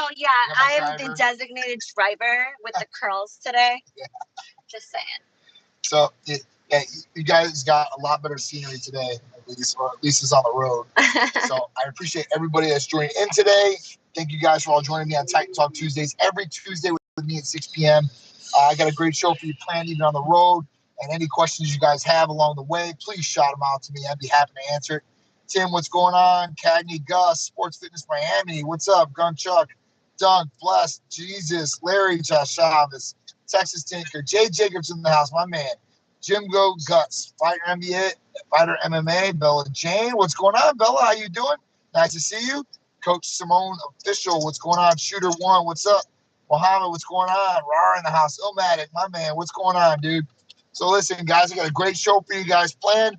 Oh, yeah. I am the designated driver with the curls today. Yeah. Just saying. So, yeah, you guys got a lot better scenery today, at least it's on the road. So, I appreciate everybody that's joining in today. Thank you guys for all joining me on Titan Talk Tuesdays. Every Tuesday with me at 6 p.m. I got a great show for you planned even on the road. And any questions you guys have along the way, please shout them out to me. I'd be happy to answer it. Tim, what's going on? Cagney, Gus, Sports Fitness Miami. What's up? Gun Chuck, Dunk, Bless, Jesus, Larry, Josh Chavez, Texas Tinker, Jay Jacobs in the house, my man. Jim Go, Guts, Fighter NBA, Fighter MMA, Bella Jane. What's going on, Bella? How you doing? Nice to see you. Coach Simone Official, what's going on? Shooter One, what's up? Mohammed, what's going on? Rar in the house. Illmatic, my man, what's going on, dude? So listen, guys, I got a great show for you guys planned.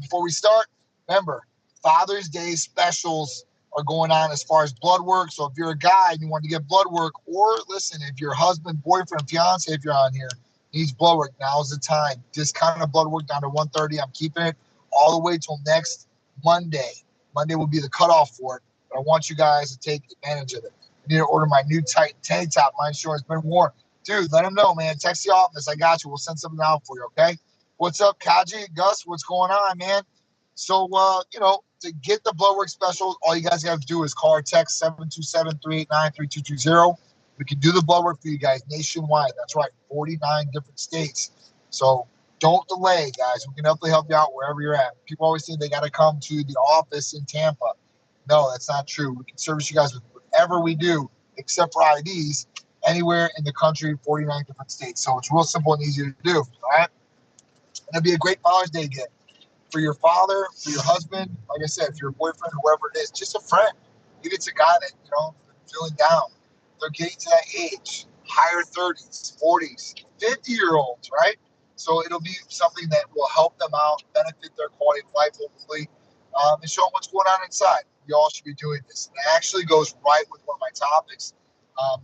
Before we start, remember, Father's Day specials are going on as far as blood work. So if you're a guy and you want to get blood work, or listen, if your husband, boyfriend, fiance, if you're on here, needs blood work, now's the time. Discounted blood work down to $130. I'm keeping it all the way till next Monday. Monday will be the cutoff for it, but I want you guys to take advantage of it. You need to order my new Titan tank top. My insurance been worn. Dude, let them know, man. Text the office. I got you. We'll send something out for you, okay? What's up, Kaji? Gus, what's going on, man? So, to get the blood work special, all you guys have to do is call or text 727-389-3220. We can do the blood work for you guys nationwide. That's right, 49 different states. So don't delay, guys. We can definitely help you out wherever you're at. People always think they got to come to the office in Tampa. No, that's not true. We can service you guys with whatever we do, except for IDs, anywhere in the country, 49 different states. So it's real simple and easy to do, all right? And it'll be a great Father's Day gift for your father, for your husband. Like I said, for your boyfriend, whoever it is, just a friend. Maybe it's a guy that, feeling down. They're getting to that age, higher 30s, 40s, 50-year-olds, right? So it'll be something that will help them out, benefit their quality of life, hopefully, and show them what's going on inside. You all should be doing this. And it actually goes right with one of my topics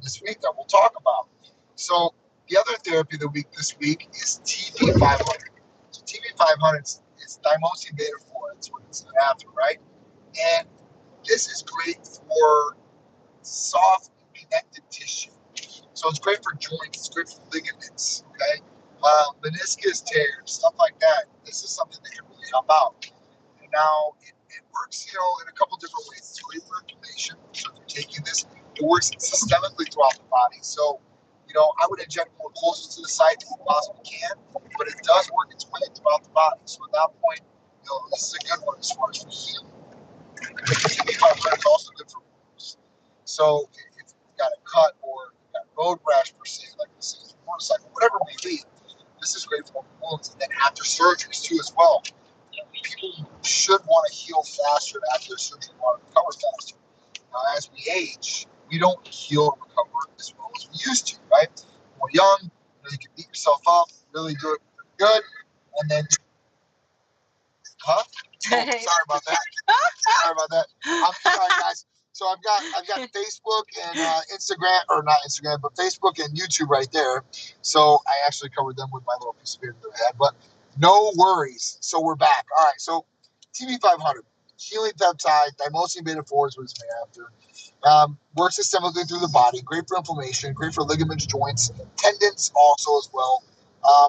this week that we'll talk about. So the other therapy of the week this week is TB-500. So TB-500 is thymosin beta-4. That's what it's after, right? And this is great for soft connective tissue. So it's great for joints. It's great for ligaments, okay? Meniscus tears, stuff like that. This is something that can really help out. And now it works, in a couple different ways. It's great for inflammation. So if you're taking this, it works systemically throughout the body. So, I would inject more closer to the site as you possibly can, but it does work its way throughout the body. So at that point, this is a good one as far as for healing. TB-500 is also good for wounds. So if you've got a cut or you've got road rash per se, like this is motorcycle, whatever it may be, this is great for wounds. And then after surgeries too as well. People should want to heal faster after surgery, want to recover faster. Now, as we age, we don't heal and recover as well as we used to, right? When we're young, you can beat yourself up, really do it good, and then, oh, sorry about that. I'm sorry, guys. So I've got Facebook and Instagram, or not Instagram, but Facebook and YouTube right there. So I actually covered them with my little piece of paper that I had, but no worries. So we're back. All right. So TB-500, healing peptide, thymosin beta-4 is what it's made after. Works systemically through the body. Great for inflammation. Great for ligaments, joints, tendons also as well.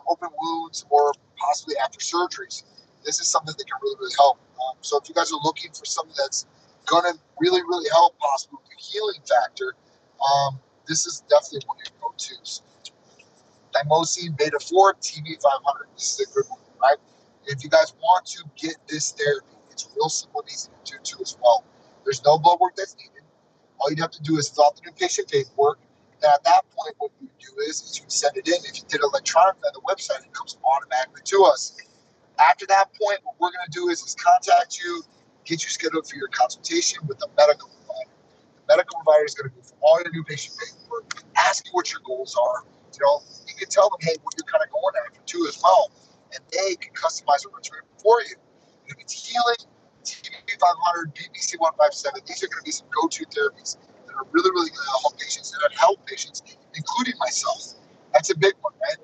Open wounds or possibly after surgeries. This is something that can really, really help. So if you guys are looking for something that's going to really, really help possibly with the healing factor, this is definitely one of your go-tos. Thymosin beta-4, TB-500. This is a good one, right? If you guys want to get this therapy, it's real simple and easy to do too as well. There's no blood work that's needed. All you'd have to do is fill out the new patient paperwork. And at that point, what you do is you send it in. If you did it electronically on the website, it comes automatically to us. After that point, what we're going to do is contact you, get you scheduled for your consultation with a medical provider. The medical provider is going to go through all your new patient paperwork, ask you what your goals are. You can tell them, hey, what you're kind of going after too as well. And they can customize a regimen for you. If it's healing, TB-500, BBC 157, these are going to be some go-to therapies that are really, really going to help patients and help patients, including myself. That's a big one, right?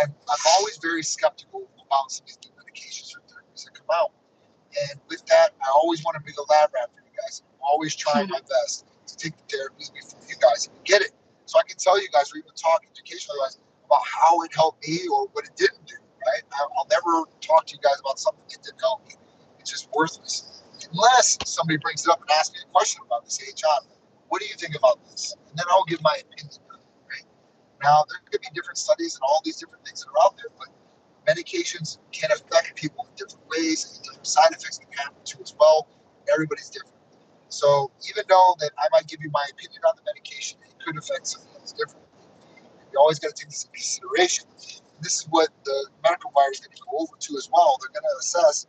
I'm always very skeptical about some of these new medications or therapies that come out. And with that, I always want to be the lab rat for you guys. I'm always trying my best to take the therapies before you guys even get it. So I can tell you guys, or even talk educationally about how it helped me or what it didn't do, right? I'll never talk to you guys about something that didn't help me. It's just worthless. Unless somebody brings it up and asks me a question about this. Hey, John, what do you think about this? And then I'll give my opinion on it, right? Now, there could be different studies and all these different things that are out there, but medications can affect people in different ways, and different side effects can happen too as well. Everybody's different. So even though that I might give you my opinion on the medication, it could affect somebody else differently. You always got to take this into consideration. And this is what the medical provider is going to go over to as well. They're going to assess,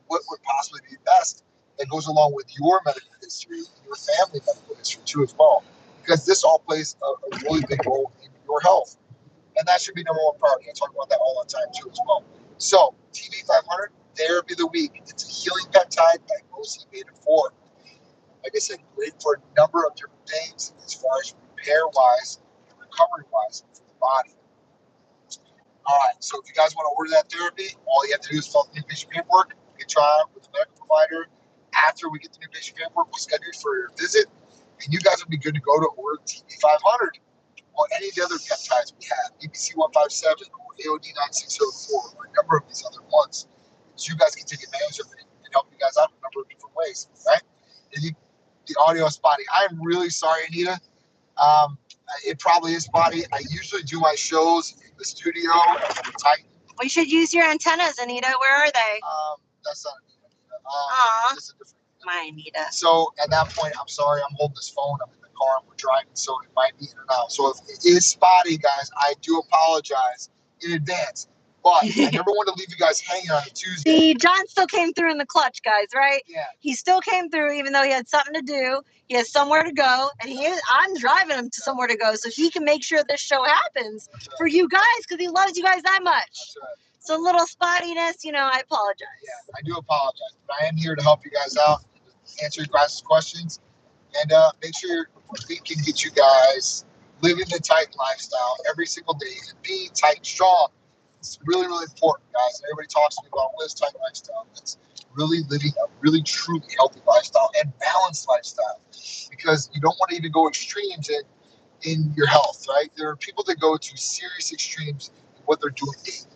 what would possibly be best that goes along with your medical history, your family medical history too as well, because this all plays a really big role in your health. And that should be number one priority. I talk about that all the time too as well. So TB-500, Therapy of the Week. It's a healing peptide by mostly beta-4. Like I said, great for a number of different things as far as repair-wise and recovery-wise for the body. All right, so if you guys want to order that therapy, all you have to do is fill out the new patient paperwork. We can try it with the medical provider. After we get the new patient paperwork, we'll schedule you for your visit, and you guys will be good to go to order TB-500 or any of the other peptides we have, NPC 157 or AOD 9604, or a number of these other ones. So you guys can take advantage of it and help you guys out in a number of different ways, right? The audio is spotty. I'm really sorry, Anita. It probably is spotty. I usually do my shows in the studio at Titan. We should use your antennas, Anita. Where are they? That's not Anita. This is a different Anita. My Anita. So at that point, I'm sorry. I'm holding this phone. I'm in the car and we're driving, so it might be in and out. So if it is spotty, guys, I do apologize in advance. But I never want to leave you guys hanging on a Tuesday. See, John still came through in the clutch, guys, right? Yeah. He still came through even though he had something to do. He has somewhere to go, and I'm driving him to somewhere to go so he can make sure this show happens for you guys because he loves you guys that much. That's right. So a little spottiness, I apologize. Yeah, I do apologize, but I am here to help you guys out, answer your guys' questions, and make sure we can get you guys living the Titan lifestyle every single day and being Titan strong. It's really, really important, guys. Everybody talks to me about what is Titan lifestyle. It's really living a really, truly healthy lifestyle and balanced lifestyle, because you don't want to even go extremes in your health, right? There are people that go to serious extremes in what they're doing daily.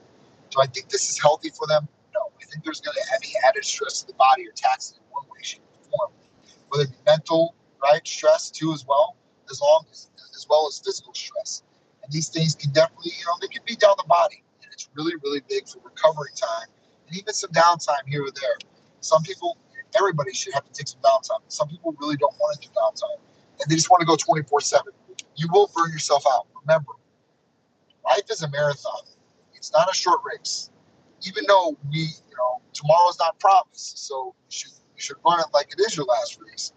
Do I think this is healthy for them? No. I think there's going to be added stress to the body or taxes in one way, shape, or form. Whether it be mental, right, stress too as well as physical stress. And these things can definitely, they can beat down the body. And it's really, really big for recovery time and even some downtime here or there. Some people, everybody should have to take some downtime. Some people really don't want to do downtime. And they just want to go 24/7. You will burn yourself out. Remember, life is a marathon. It's not a short race. Even though tomorrow's not promised, so you should run it like it is your last race.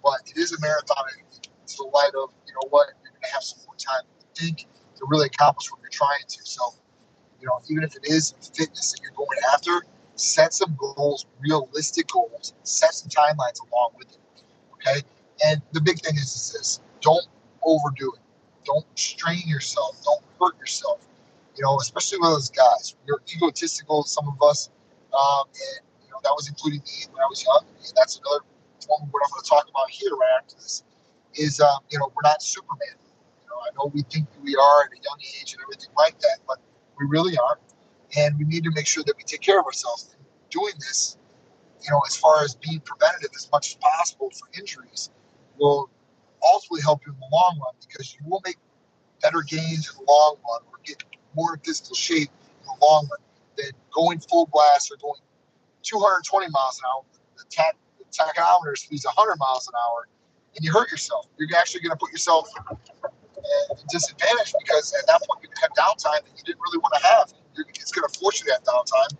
But it is a marathon to the light of, you're going to have some more time to think to really accomplish what you're trying to. So, even if it is fitness that you're going after, set some goals, realistic goals, set some timelines along with it. Okay? And the big thing is this: don't overdo it. Don't strain yourself. Don't hurt yourself. Especially with those guys. We're egotistical, some of us, and that was including me when I was young. And that's another form of what I'm going to talk about here right after this. Is we're not Superman. I know we think we are at a young age and everything like that, but we really aren't. And we need to make sure that we take care of ourselves. And doing this, as far as being preventative as much as possible for injuries, will ultimately help you in the long run, because you will make better gains in the long run or get more in physical shape in the long run than going full blast or going 220 miles an hour. The tachometer speeds 100 miles an hour, and you hurt yourself. You're actually going to put yourself at a disadvantage, because at that point you have downtime that you didn't really want to have. It's going to force you to have downtime,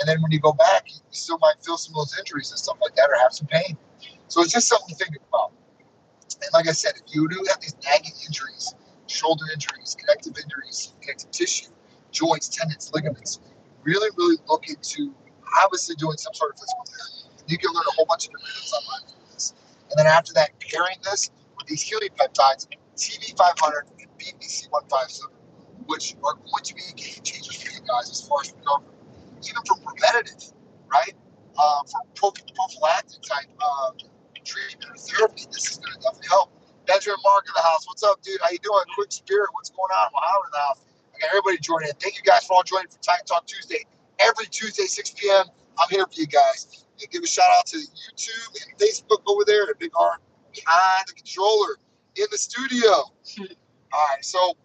and then when you go back, you still might feel some of those injuries and stuff like that, or have some pain. So it's just something to think about. And like I said, if you do have these nagging injuries, shoulder injuries, connective tissue, joints, tendons, ligaments, really, really look into obviously doing some sort of physical therapy. You can learn a whole bunch of different things online from this. And then after that, pairing this with these healing peptides, TB-500 and NPC 157, which are going to be game changers for you guys as far as recovery, even for preventative, right? For prophylactic type treatment or therapy, this is going to definitely help. Benjamin Mark in the house. What's up, dude? How you doing? Quick Spirit, what's going on? Muhammad in the house. I got everybody joining in. Thank you guys for all joining for Titan Talk Tuesday. Every Tuesday, 6 p.m. I'm here for you guys. And give a shout out to YouTube and Facebook over there. The big arm behind the controller in the studio. All right, so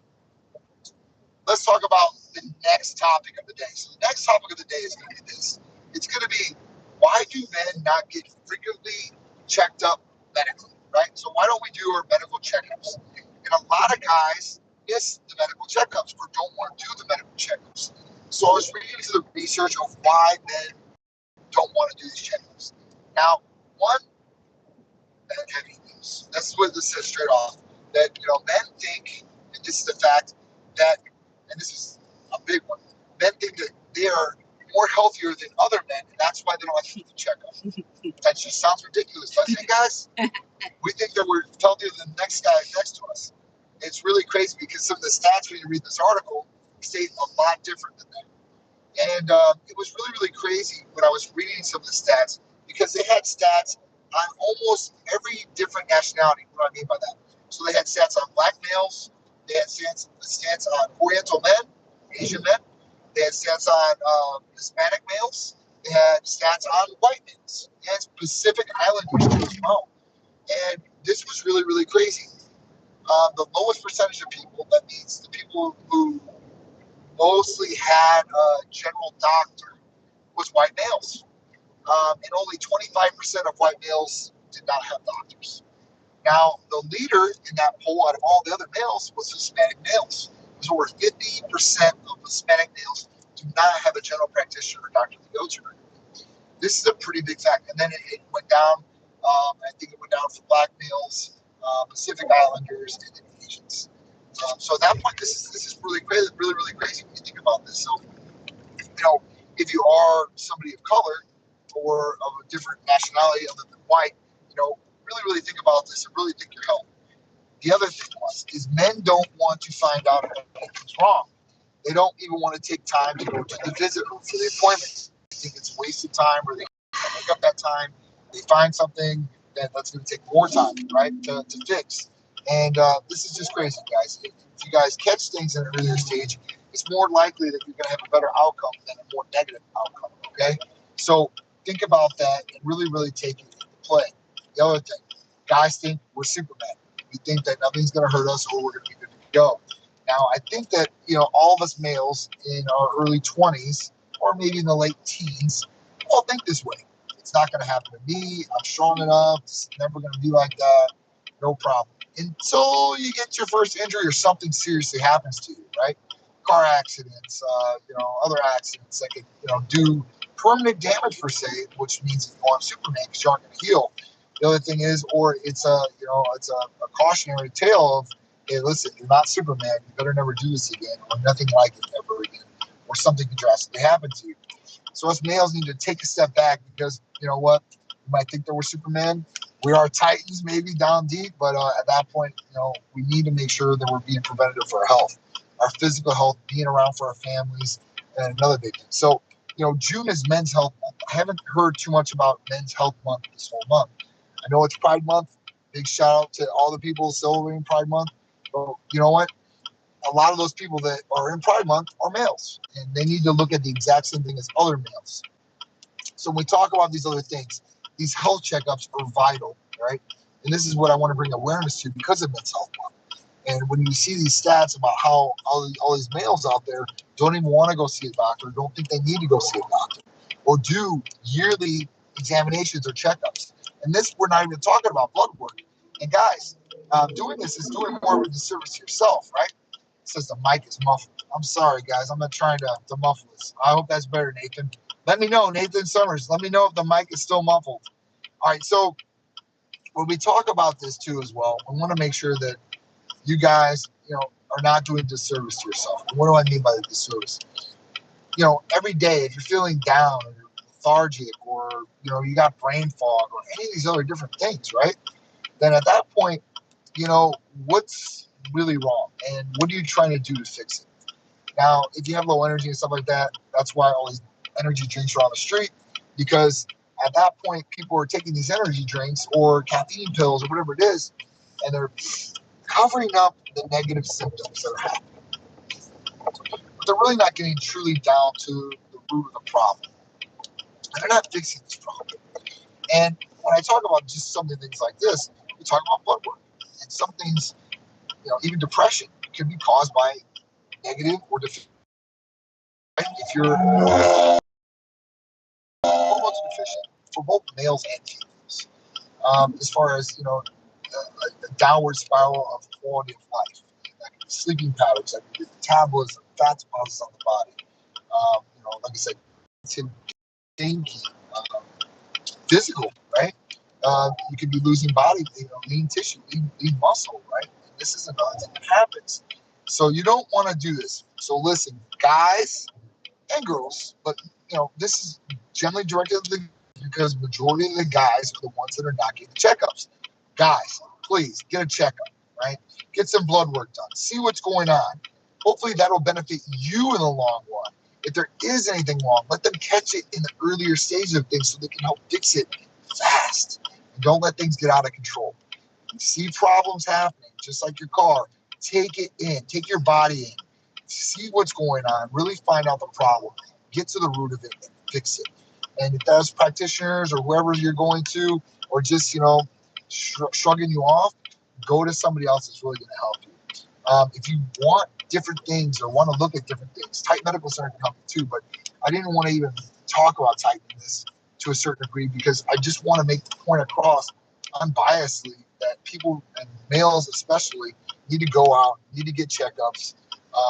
let's talk about the next topic of the day. So the next topic of the day is going to be this. It's going to be, why do men not get frequently checked up medically, right? So why don't we do our medical checkups? And a lot of guys miss the medical checkups or don't want to do the medical checkups. So I was reading into the research of why men don't want to do these checkups. Now, one, men have egos. That's what this says straight off. That, men think, and this is the fact, that, and this is a big one, men think that they are more healthier than other men, and that's why they don't like to do the checkup. That just sounds ridiculous, doesn't it, guys? We think that we're healthier than the next guy next to us. It's really crazy because some of the stats when you read this article state a lot different than that. And it was really, really crazy when I was reading some of the stats, because they had stats on almost every different nationality. What do I mean by that? So they had stats on black males, they had stats on Oriental men, Asian men, they had stats on Hispanic males, they had stats on white males, and Pacific Islanders as well. And this was really, really crazy. The lowest percentage of people, that means the people who mostly had a general doctor, was white males. And only 25% of white males did not have doctors. Now, the leader in that poll out of all the other males was Hispanic males. There's over 50% of Hispanic males do not have a general practitioner or doctor to go to. This is a pretty big fact. And then it went down. I think it went down for black males, Pacific Islanders, and then Asians. So at that point, this is really crazy, really, really crazy when you think about this. So, if you are somebody of color or of a different nationality other than white, really, really think about this and really think your health. The other thing is men don't want to find out if anything's wrong. They don't even want to take time to go to the visit room for the appointment. They think it's wasted time, or they make up that time. They find something that's going to take more time, right, to fix. And this is just crazy, guys. If you guys catch things in an earlier stage, it's more likely that you're going to have a better outcome than a more negative outcome, okay? So think about that and really, really take it into play. The other thing, guys think we're Superman. We think that nothing's going to hurt us or we're going to be good to go. Now, I think that, all of us males in our early 20s or maybe in the late teens all think this way. It's not going to happen to me. I'm strong enough. It's never going to be like that. No problem. Until you get your first injury or something seriously happens to you, right? Car accidents, other accidents that could, do permanent damage per se, which means I'm Superman because you aren't going to heal. The other thing is, or it's a cautionary tale of, hey, listen, you're not Superman. You better never do this again, or nothing like it ever again, or something could drastically happen to you. So us males need to take a step back because, you know what, you might think that we're Superman. We are Titans, maybe down deep, but at that point, we need to make sure that we're being preventative for our health, our physical health, being around for our families, and another big thing. So, June is Men's Health Month. I haven't heard too much about Men's Health Month this whole month. I know it's Pride Month. Big shout out to all the people celebrating Pride Month. But you know what? A lot of those people that are in Pride Month are males, and they need to look at the exact same thing as other males. So when we talk about these other things, these health checkups are vital, right? And this is what I want to bring awareness to because of Men's Health Month. And when you see these stats about how all these males out there don't even want to go see a doctor, don't think they need to go see a doctor, or do yearly examinations or checkups. And this, we're not even talking about blood work. And guys, doing this is doing more of a disservice to yourself, right? It says the mic is muffled. I'm sorry, guys. I'm not trying to muffle this. I hope that's better, Nathan. Let me know, Nathan Summers. Let me know if the mic is still muffled. All right, so when we talk about this too as well, I want to make sure that you guys, are not doing disservice to yourself. What do I mean by the disservice? Every day, if you're feeling down or you're lethargic or, you got brain fog or any of these other different things, right? Then at that point, what's really wrong and what are you trying to do to fix it? Now, if you have low energy and stuff like that, that's why all these energy drinks are on the street, because at that point, people are taking these energy drinks or caffeine pills or whatever it is and they're covering up the negative symptoms that are happening. But they're really not getting truly down to the root of the problem. And they're not fixing this problem. And when I talk about just some of the things like this, we talk about blood work. And some things, even depression can be caused by negative or deficient. If you're hormones deficient for both males and females, as far as a downward spiral of quality of life, that can be sleeping patterns, that can be metabolism, fat deposits on the body. Like I said, thinking, physical, right? You could be losing body, lean tissue, lean muscle, right? And this is another thing that happens. So you don't want to do this. So listen, guys and girls, but this is generally directed to the, because majority of the guys are the ones that are not getting checkups. Guys, please get a checkup, right? Get some blood work done. See what's going on. Hopefully that'll benefit you in the long run. If there is anything wrong, let them catch it in the earlier stages of things so they can help fix it fast. And don't let things get out of control. You see problems happening, just like your car. Take it in. Take your body in. See what's going on. Really find out the problem. Get to the root of it and fix it. And if that's practitioners or whoever you're going to, or just, shrugging you off, go to somebody else that's really going to help you. If you want different things or want to look at different things, Tight Medical Center can help you too. But I didn't want to even talk about Tight in this to a certain degree because I just want to make the point across unbiasedly that people, and males especially, need to go out, need to get checkups,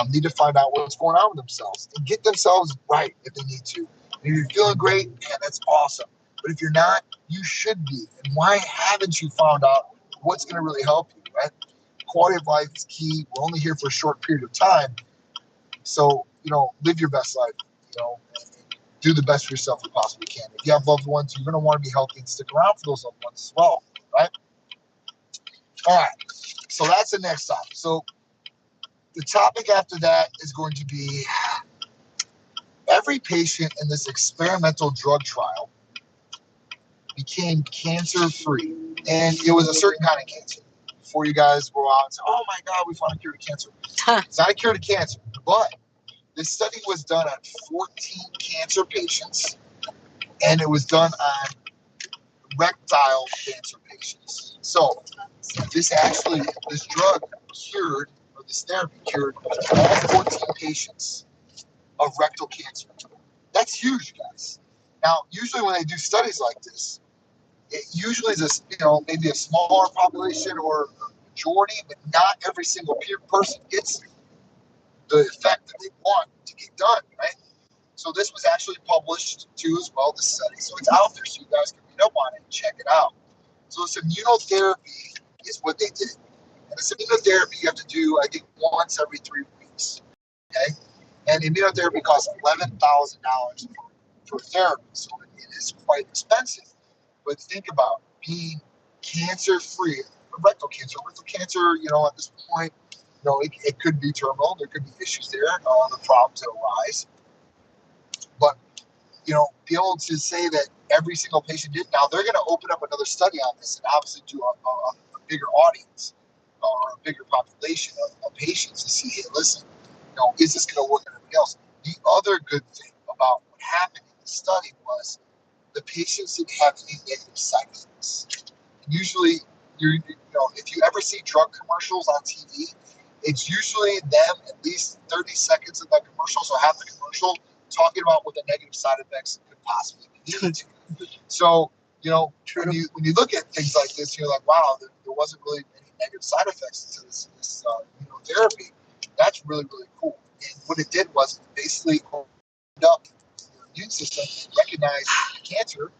need to find out what's going on with themselves and get themselves right if they need to. And if you're feeling great, man, that's awesome. But if you're not, you should be. And why haven't you found out what's going to really help you, right? Quality of life is key. We're only here for a short period of time. So, live your best life, and do the best for yourself you possibly can. If you have loved ones, you're going to want to be healthy and stick around for those loved ones as well, right? All right. So that's the next topic. So the topic after that is going to be every patient in this experimental drug trial became cancer-free. And it was a certain kind of cancer. Before you guys go out and say, oh my God, we found a cure to cancer. It's not a cure to cancer, but this study was done on 14 cancer patients, and it was done on rectal cancer patients. So this drug cured, or this therapy cured all 14 patients of rectal cancer. That's huge, guys. Now, usually when they do studies like this, it usually is maybe a smaller population or a majority, but not every single person gets the effect that they want to get done, right? So this was actually published too as well, this study. So it's out there so you guys can read up on it and check it out. So this immunotherapy is what they did. And this immunotherapy you have to do, I think, once every 3 weeks, okay? And immunotherapy costs $11,000 for therapy, so it is quite expensive. But think about being cancer-free. Rectal cancer, at this point, it could be terminal. There could be issues there, the problems that arise. But, be able to say that every single patient did. Now, they're going to open up another study on this and obviously do a bigger audience or a bigger population of patients to see, hey, listen, is this going to work on everybody else? The other good thing about what happened in the study was the patients didn't have any negative side effects. Usually, if you ever see drug commercials on TV, it's usually them at least 30 seconds of that commercial, so half the commercial, talking about what the negative side effects could possibly lead to. So, when you look at things like this, you're like, wow, there wasn't really any negative side effects to this immunotherapy. That's really, really cool. And what it did was basically opened up your immune system, recognized cancer,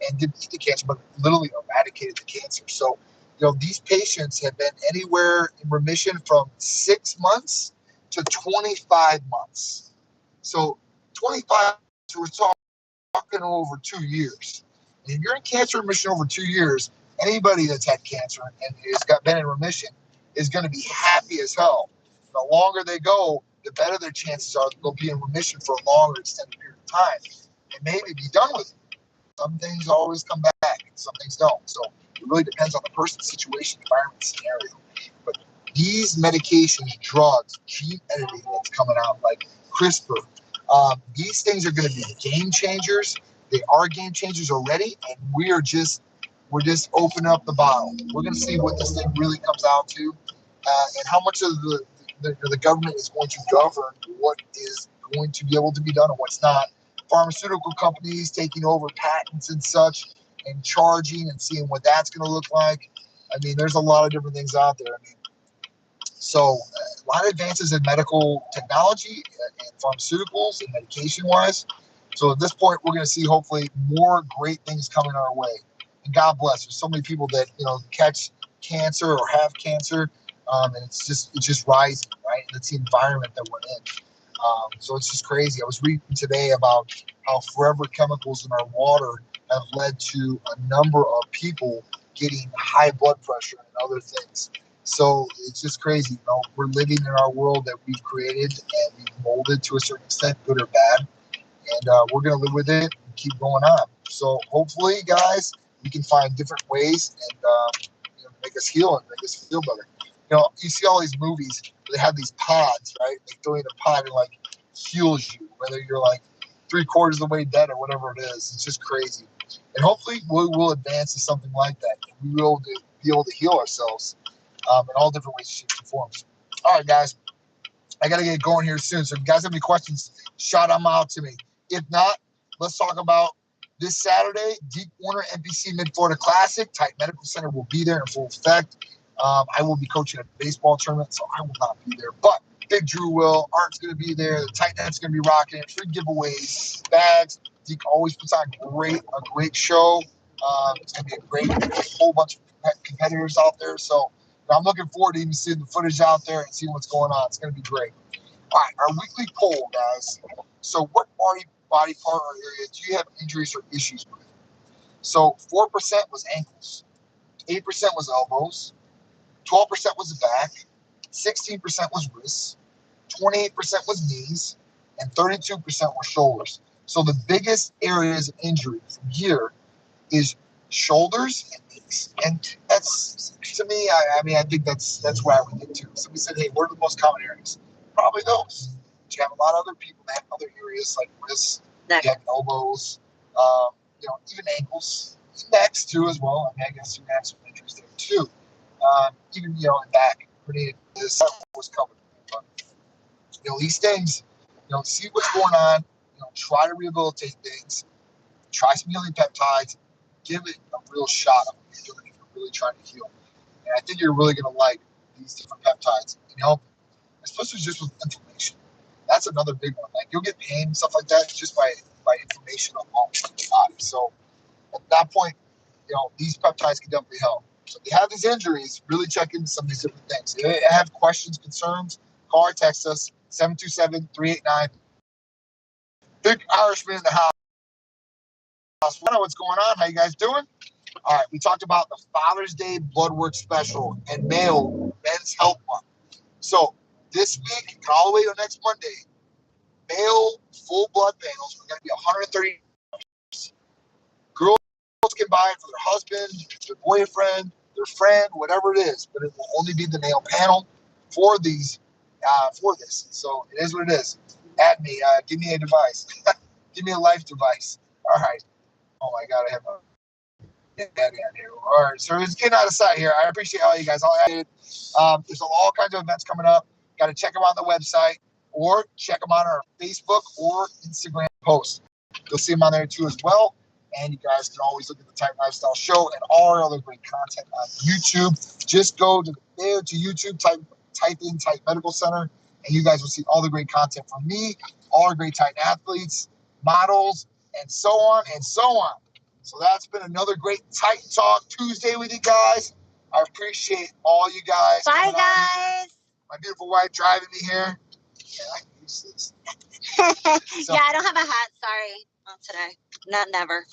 and didn't eat the cancer, but literally eradicated the cancer. So, these patients have been anywhere in remission from 6 months to 25 months. So 25, we're talking over 2 years. And if you're in cancer remission over 2 years, anybody that's had cancer and has been in remission is going to be happy as hell. The longer they go, the better their chances are they'll be in remission for a longer extended period of time and maybe be done with it. Some things always come back and some things don't. So It really depends on the person's situation, environment, scenario. But these medications, drugs, gene editing that's coming out, like CRISPR, these things are going to be game changers. They are game changers already, and we're just opening up the bottle. We're going to see what this thing really comes out to, and how much of the government is going to govern what is going to be able to be done and what's not. Pharmaceutical companies taking over patents and such, and charging and seeing what that's going to look like. I mean, there's a lot of different things out there. I mean, so a lot of advances in medical technology and pharmaceuticals and medication-wise. So at this point, we're going to see hopefully more great things coming our way. And God bless. There's so many people that catch cancer or have cancer, and it's just rising, right? And it's the environment that we're in. So it's just crazy. I was reading today about how forever chemicals in our water have led to a number of people getting high blood pressure and other things. So it's just crazy. We're living in our world that we've created and we've molded to a certain extent, good or bad. And we're going to live with it and keep going on. So hopefully, guys, we can find different ways and make us heal and make us feel better. You see all these movies, they have these pods, right? They throw in a pod and heals you, whether you're 3/4 of the way dead or whatever it is. It's just crazy. And hopefully we will advance to something like that. We will be able to heal ourselves in all different ways, shapes, and forms. All right, guys, I got to get going here soon. So if you guys have any questions, shout them out to me. If not, let's talk about this Saturday, Deke NPC Mid-Florida Classic. Titan Medical Center will be there in full effect. I will be coaching a baseball tournament, so I will not be there. But Big Drew will. Art's going to be there. The Titanet's going to be rocking it. Free giveaways, bags. Deke always puts on a great show. It's going to be a whole bunch of competitors out there. So I'm looking forward to even seeing the footage out there and seeing what's going on. It's going to be great. All right, our weekly poll, guys. So what body part or area do you have injuries or issues with? So 4% was ankles, 8% was elbows, 12% was the back, 16% was wrists, 28% was knees, and 32% were shoulders. So the biggest areas of injury from here is shoulders and knees. And that's, to me, I think that's where I would get to. Somebody said, hey, what are the most common areas? Probably those. But you have a lot of other people that have other areas like wrists, neck, elbows, even ankles, necks too as well. I guess you have some injuries there too. Even in back, this was covered. But, these things, see what's going on. Try to rehabilitate things. Try some healing peptides. Give it a real shot of what you're doing if you're really trying to heal. And I think you're really going to like these different peptides and help, especially just with inflammation. That's another big one. You'll get pain and stuff like that just by inflammation alone in the body. So at that point, these peptides can definitely help. So if you have these injuries, really check into some of these different things. If you have questions, concerns, call or text us, 727-389. Big Irishman in the house. I know what's going on. How you guys doing? All right, we talked about the Father's Day Blood Work Special and Men's Health Month. So this week and all the way to next Monday, male full blood panels are going to be $130. Girls can buy it for their husband, their boyfriend, their friend, whatever it is, but it will only be the male panel for these for this. So it is what it is. Add me. Give me a device. Give me a life device. All right. Oh my God, I have a daddy on here. All right, so it's getting out of sight here. I appreciate all you guys. There's all kinds of events coming up. Got to check them out on the website or check them out on our Facebook or Instagram posts. You'll see them on there too as well. And you guys can always look at the Titan Lifestyle Show and all our other great content on YouTube. Just go to YouTube, type in Titan Medical Center, and you guys will see all the great content from me, all our great Titan athletes, models, and so on and so on. So that's been another great Titan Talk Tuesday with you guys. I appreciate all you guys. Bye, guys. My beautiful wife driving me here. Yeah, I can use this. So, yeah, I don't have a hat. Sorry. Not today. Not never.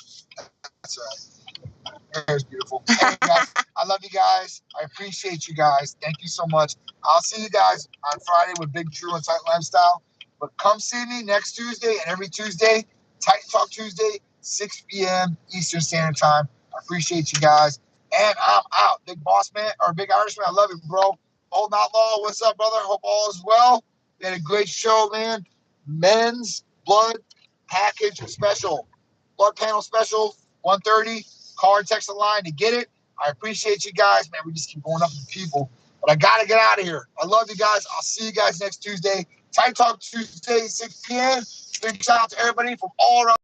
That's all right. Your hair's beautiful. Hey, guys, I love you guys. I appreciate you guys. Thank you so much. I'll see you guys on Friday with Big Drew and Titan Lifestyle. But come see me next Tuesday and every Tuesday, Titan Talk Tuesday, 6 p.m. Eastern Standard Time. I appreciate you guys. And I'm out. Big boss man, or big Irishman, I love you, bro. Old Outlaw, what's up, brother? Hope all is well. We had a great show, man. Men's blood package special. Blood panel special, 130. Call or text the line to get it. I appreciate you guys, man. We just keep going up with people. But I got to get out of here. I love you guys. I'll see you guys next Tuesday. Tight Talk Tuesday, 6 p.m. Big shout out to everybody from all around.